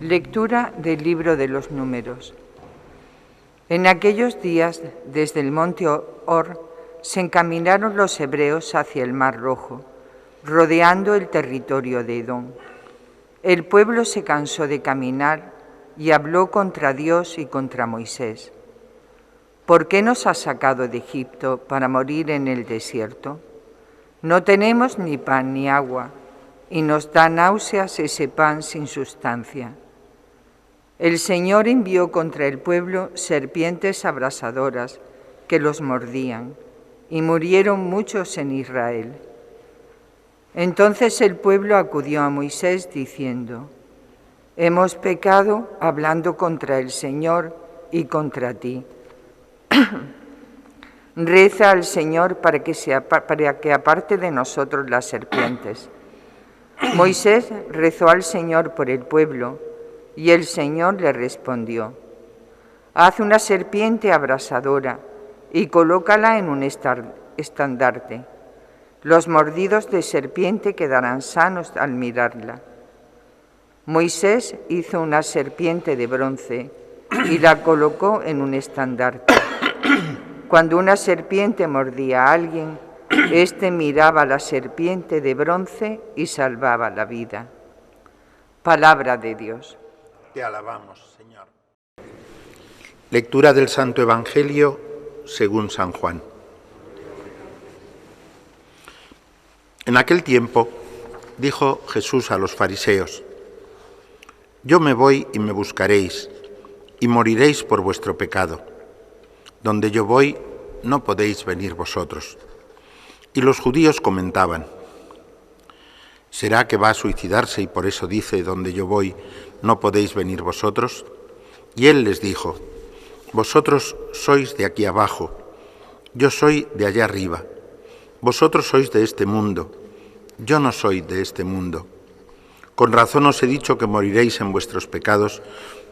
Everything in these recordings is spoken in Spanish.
Lectura del libro de los Números. En aquellos días, desde el monte Hor, se encaminaron los hebreos hacia el Mar Rojo, rodeando el territorio de Edom. El pueblo se cansó de caminar y habló contra Dios y contra Moisés. ¿Por qué nos has sacado de Egipto para morir en el desierto? No tenemos ni pan ni agua, y nos da náuseas ese pan sin sustancia. El Señor envió contra el pueblo serpientes abrasadoras que los mordían, y murieron muchos en Israel. Entonces el pueblo acudió a Moisés diciendo: hemos pecado hablando contra el Señor y contra ti. Reza al Señor para que aparte de nosotros las serpientes. Moisés rezó al Señor por el pueblo, y el Señor le respondió: haz una serpiente abrasadora y colócala en un estandarte. Los mordidos de serpiente quedarán sanos al mirarla. Moisés hizo una serpiente de bronce y la colocó en un estandarte. Cuando una serpiente mordía a alguien, éste miraba la serpiente de bronce y salvaba la vida. Palabra de Dios. Te alabamos, Señor. Lectura del Santo Evangelio según San Juan. En aquel tiempo dijo Jesús a los fariseos: yo me voy y me buscaréis, y moriréis por vuestro pecado. Donde yo voy, no podéis venir vosotros. Y los judíos comentaban: ¿será que va a suicidarse y por eso dice: donde yo voy, no podéis venir vosotros? Y él les dijo: vosotros sois de aquí abajo, yo soy de allá arriba. Vosotros sois de este mundo, yo no soy de este mundo. Con razón os he dicho que moriréis en vuestros pecados,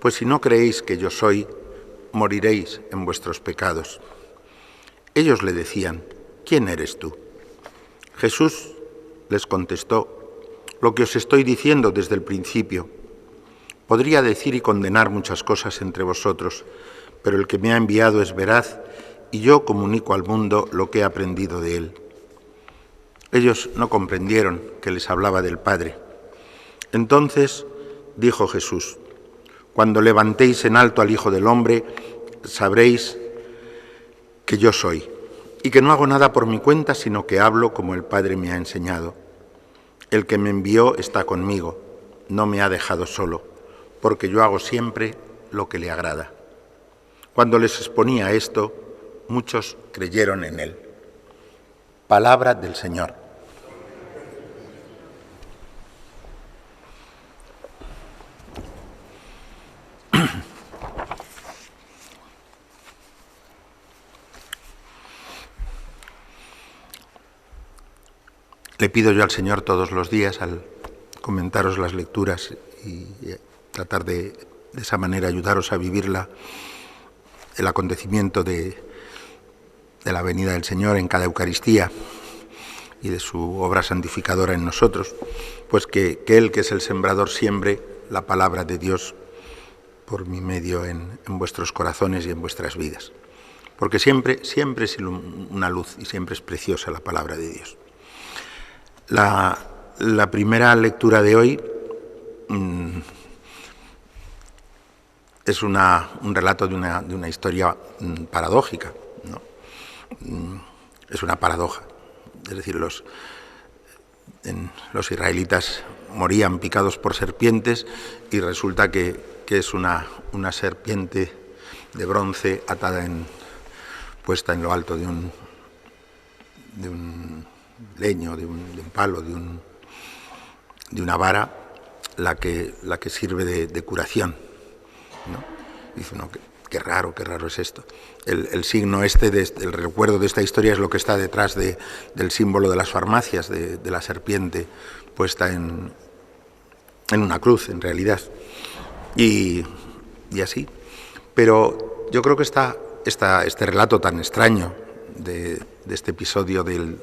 pues si no creéis que yo soy, moriréis en vuestros pecados. Ellos le decían: ¿quién eres tú? Jesús les contestó: lo que os estoy diciendo desde el principio. Podría decir y condenar muchas cosas entre vosotros, pero el que me ha enviado es veraz, y yo comunico al mundo lo que he aprendido de él. Ellos no comprendieron que les hablaba del Padre. Entonces dijo Jesús: cuando levantéis en alto al Hijo del Hombre, sabréis que yo soy, y que no hago nada por mi cuenta, sino que hablo como el Padre me ha enseñado. El que me envió está conmigo, no me ha dejado solo, porque yo hago siempre lo que le agrada. Cuando les exponía esto, muchos creyeron en él. Palabra del Señor. Le pido yo al Señor todos los días, al comentaros las lecturas y tratar de esa manera ayudaros a vivir el acontecimiento de la venida del Señor en cada Eucaristía y de su obra santificadora en nosotros, pues que Él, que es el sembrador, siembre la palabra de Dios por mi medio en vuestros corazones y en vuestras vidas. Porque siempre es una luz y siempre es preciosa la palabra de Dios. La primera lectura de hoy es un relato de una historia paradójica, ¿no? Es una paradoja. Es decir, los israelitas morían picados por serpientes y resulta que es una serpiente de bronce atada puesta en lo alto de un leño, de un palo, de una vara, la que sirve de curación, ¿no? Dice uno, qué raro es esto. El signo el recuerdo de esta historia es lo que está detrás del símbolo de las farmacias, de la serpiente puesta en una cruz, en realidad. Y así. Pero yo creo que este relato tan extraño de este episodio del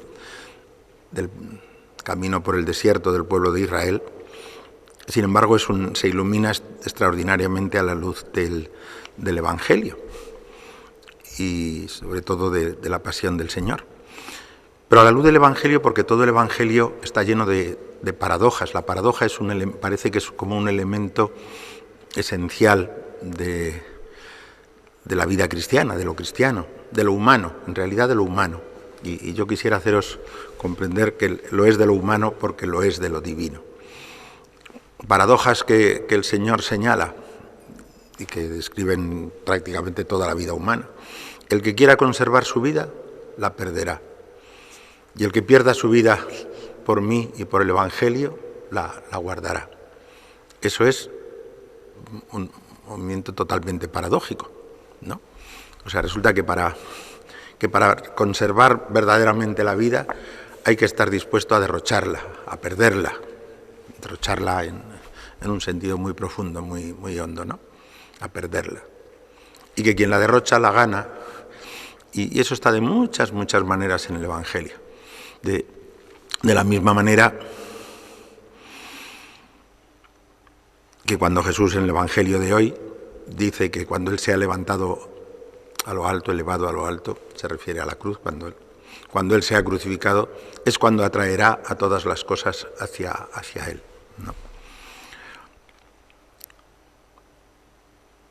camino por el desierto del pueblo de Israel Sin embargo, se ilumina extraordinariamente a la luz del Evangelio y sobre todo de la pasión del Señor. Pero a la luz del Evangelio, porque todo el Evangelio está lleno de paradojas. La paradoja parece que es como un elemento esencial de la vida cristiana, de lo cristiano, de lo humano, en realidad de lo humano. Y yo quisiera haceros comprender que lo es de lo humano porque lo es de lo divino. Paradojas que el Señor señala y que describen prácticamente toda la vida humana. El que quiera conservar su vida, la perderá. Y el que pierda su vida por mí y por el Evangelio, la guardará. Eso es un movimiento totalmente paradójico, ¿no? O sea, resulta que para conservar verdaderamente la vida hay que estar dispuesto a derrocharla, a perderla, derrocharla en un sentido muy profundo, muy, muy hondo, ¿no? A perderla. Y que quien la derrocha la gana, y eso está de muchas, muchas maneras en el Evangelio. De la misma manera que cuando Jesús en el Evangelio de hoy dice que cuando Él se ha levantado a lo alto, elevado a lo alto, se refiere a la cruz, cuando Él se ha crucificado, es cuando atraerá a todas las cosas hacia Él, ¿no?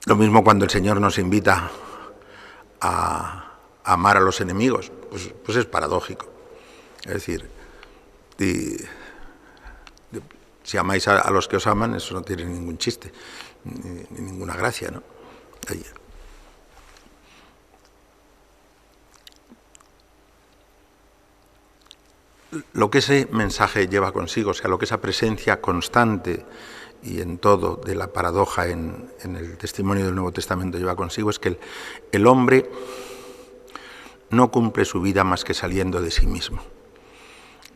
Lo mismo cuando el Señor nos invita a amar a los enemigos, pues es paradójico. Es decir, si amáis a los que os aman, eso no tiene ningún chiste, ni ninguna gracia, ¿no? Lo que ese mensaje lleva consigo, o sea, lo que esa presencia constante y en todo de la paradoja en el testimonio del Nuevo Testamento lleva consigo, es que el hombre no cumple su vida más que saliendo de sí mismo.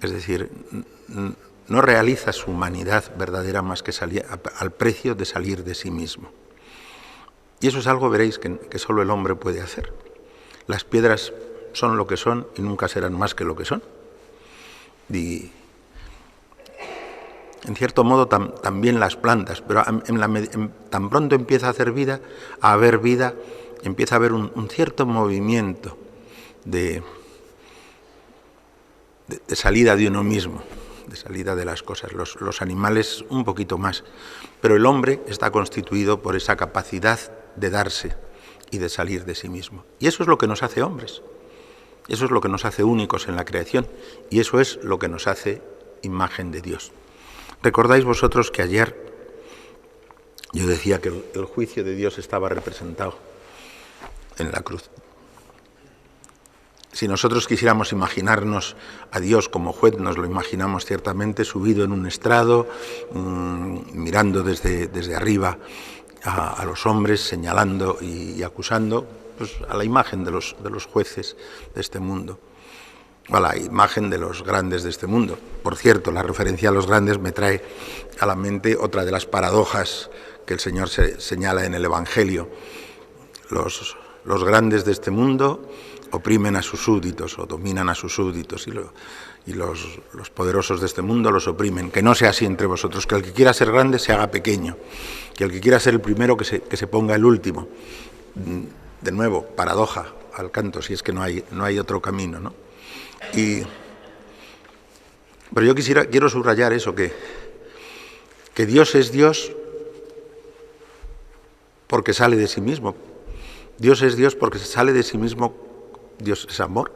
Es decir, no realiza su humanidad verdadera más que al precio de salir de sí mismo. Y eso es algo, veréis, que solo el hombre puede hacer. Las piedras son lo que son y nunca serán más que lo que son. Y en cierto modo también las plantas, pero tan pronto empieza a haber vida, empieza a haber un cierto movimiento de salida de uno mismo, de salida de las cosas. Los animales un poquito más, pero el hombre está constituido por esa capacidad de darse y de salir de sí mismo. Y eso es lo que nos hace hombres, eso es lo que nos hace únicos en la creación y eso es lo que nos hace imagen de Dios. ¿Recordáis vosotros que ayer yo decía que el juicio de Dios estaba representado en la cruz? Si nosotros quisiéramos imaginarnos a Dios como juez, nos lo imaginamos ciertamente subido en un estrado, mirando desde arriba a los hombres, señalando y acusando, pues, a la imagen de los jueces de este mundo, o a la imagen de los grandes de este mundo. Por cierto, la referencia a los grandes me trae a la mente otra de las paradojas que el Señor señala en el Evangelio. Los grandes de este mundo oprimen a sus súbditos o dominan a sus súbditos y los poderosos de este mundo los oprimen. Que no sea así entre vosotros, que el que quiera ser grande se haga pequeño, que el que quiera ser el primero que se ponga el último. De nuevo, paradoja al canto, si es que no hay otro camino, ¿no? Pero yo quiero subrayar eso, que Dios es Dios porque sale de sí mismo. Dios es Dios porque se sale de sí mismo. Dios es amor.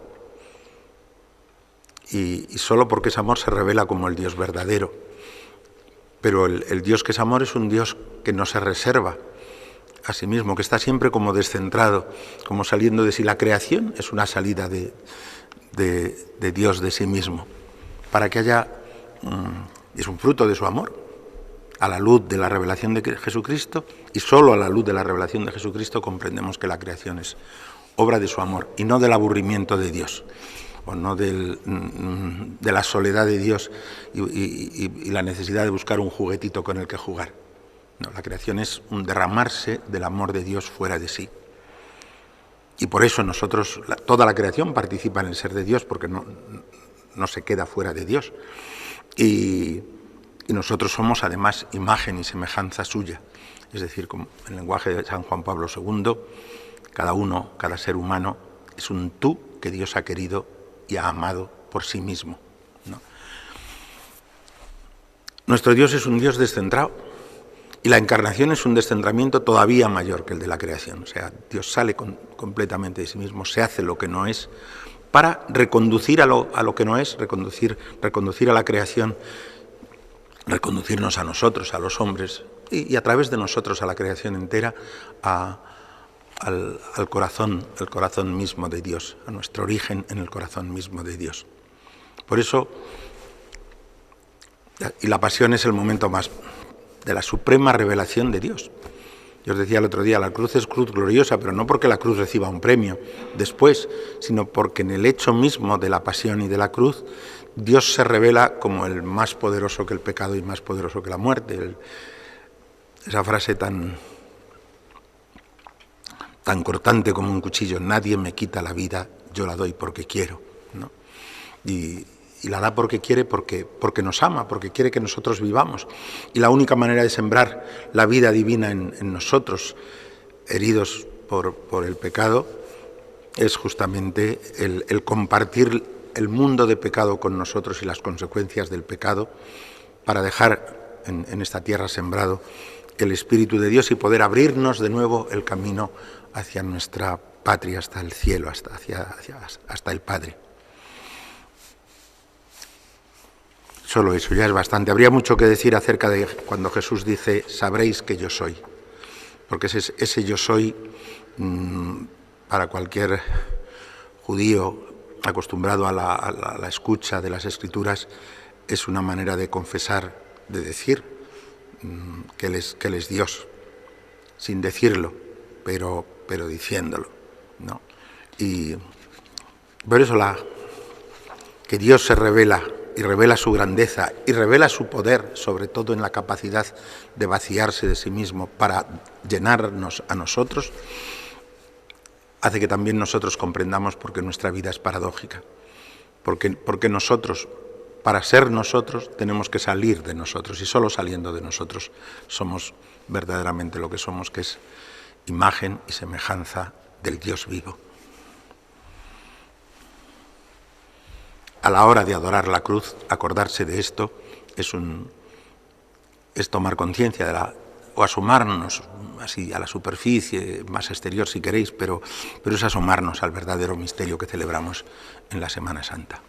Y solo porque es amor se revela como el Dios verdadero. Pero el Dios que es amor es un Dios que no se reserva a sí mismo, que está siempre como descentrado, como saliendo de sí. La creación es una salida de Dios de sí mismo, para que haya, es un fruto de su amor, a la luz de la revelación de Jesucristo, y solo a la luz de la revelación de Jesucristo comprendemos que la creación es obra de su amor, y no del aburrimiento de Dios, o no de la soledad de Dios y la necesidad de buscar un juguetito con el que jugar. No, la creación es un derramarse del amor de Dios fuera de sí. Y por eso nosotros, toda la creación participa en el ser de Dios, porque no se queda fuera de Dios. Y Y nosotros somos además imagen y semejanza suya. Es decir, como en el lenguaje de San Juan Pablo II, cada uno, cada ser humano, es un tú que Dios ha querido y ha amado por sí mismo, ¿no? Nuestro Dios es un Dios descentrado y la encarnación es un descentramiento todavía mayor que el de la creación. O sea, Dios sale completamente de sí mismo, se hace lo que no es para reconducir a lo que no es, reconducir a la creación, reconducirnos a nosotros, a los hombres, y a través de nosotros a la creación entera, al corazón, el corazón mismo de Dios, a nuestro origen en el corazón mismo de Dios. Por eso, y la pasión es el momento más de la suprema revelación de Dios. Yo os decía el otro día, la cruz es cruz gloriosa, pero no porque la cruz reciba un premio después, sino porque en el hecho mismo de la pasión y de la cruz, Dios se revela como el más poderoso que el pecado y más poderoso que la muerte. Esa frase tan cortante como un cuchillo: nadie me quita la vida, yo la doy porque quiero, ¿no? Y la da porque quiere, porque nos ama, porque quiere que nosotros vivamos. Y la única manera de sembrar la vida divina en nosotros, heridos por el pecado, es justamente el compartir el mundo de pecado con nosotros y las consecuencias del pecado, para dejar en esta tierra sembrado el Espíritu de Dios y poder abrirnos de nuevo el camino hacia nuestra patria, hasta el cielo, hasta el Padre. Solo eso ya es bastante. Habría mucho que decir acerca de cuando Jesús dice: sabréis que yo soy. Porque ese yo soy, para cualquier judío acostumbrado a la escucha de las Escrituras, es una manera de confesar, de decir que Él es Dios, sin decirlo, pero diciéndolo, ¿no? Y por eso que Dios se revela, y revela su grandeza, y revela su poder, sobre todo en la capacidad de vaciarse de sí mismo para llenarnos a nosotros, hace que también nosotros comprendamos por qué nuestra vida es paradójica. Porque nosotros, para ser nosotros, tenemos que salir de nosotros, y solo saliendo de nosotros somos verdaderamente lo que somos, que es imagen y semejanza del Dios vivo. A la hora de adorar la cruz, acordarse de esto es tomar conciencia o asomarnos así a la superficie, más exterior si queréis, pero es asomarnos al verdadero misterio que celebramos en la Semana Santa.